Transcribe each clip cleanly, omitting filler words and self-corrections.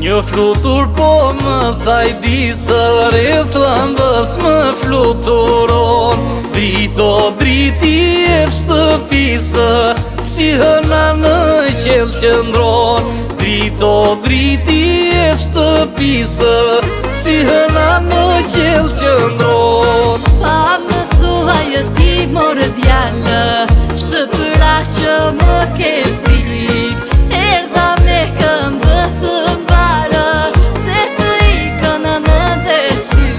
Një flutur po më saj di së rreth lambës më fluturon. Drito driti e shtëpisë, si hëna në qelë qëndron. Drito driti e shtëpisë, si hëna në qelë qëndron. Pa më thua jë ti morë djallë, shtëpëra që më ke frik. Erdha me këmbë të mbarë, se të ikën në desy.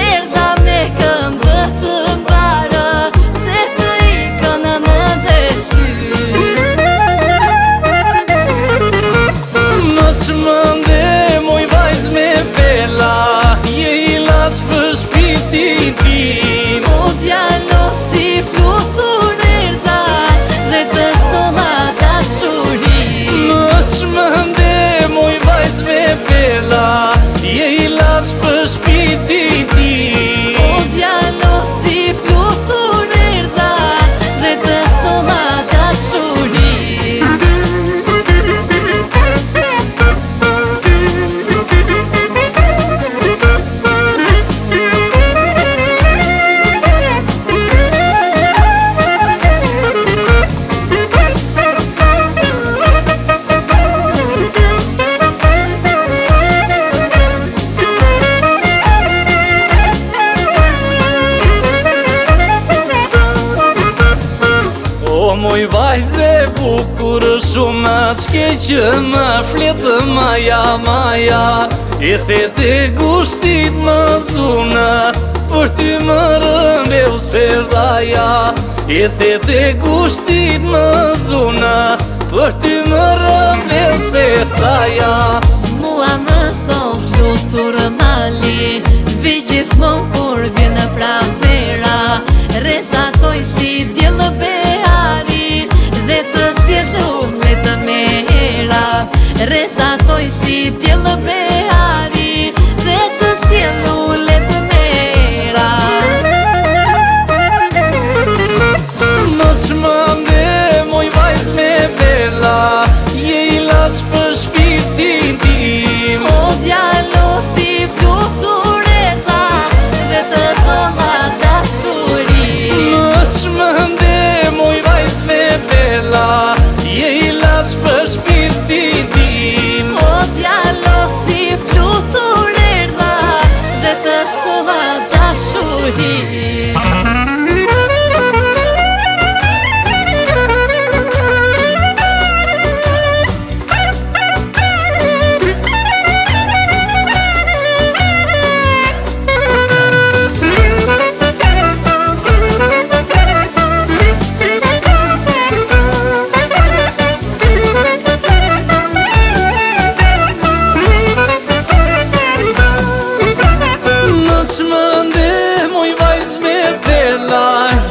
Erdha me këmbë të mbarë, se të ikën në desy. Më që më nde moj vajz me bela, je i las për shpirtin tim. O djallo si flutur erdha, dhe të sola dashuri. Më që më nde moj vajz me bela, je i las për shpirtin tim. O djallo si flutur erdha, dhe të sola dashuri. O moj vajze bukur shumë, shke që më fletë maja. E thete gushtit më zuna, për ty më rëndeu se dhaja. E thete gushtit më zuna, për ty më rëndeu se dhaja. Mua më thon flutur mali, vi gjithmon kur vjen në pranvera. Rezatoj si djellë behari, dhe të sjellu letë me hera. Rezatoj si djellë behari, dhe të sjellu letë me hera. Më që më nde moj vajz me bela, je i las për shpirtin tim. O djallo si flutur erdha, dhe të sola dashuri. Më që më nde moj vajz me bela, je i las për shpirtin tim. O djallo si flutur erdha, dhe të sola dashuri.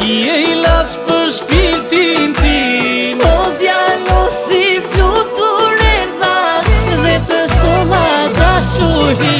Je i las për shpirtin tim. O djallo si flutur erdha, dhe të sola dashuri.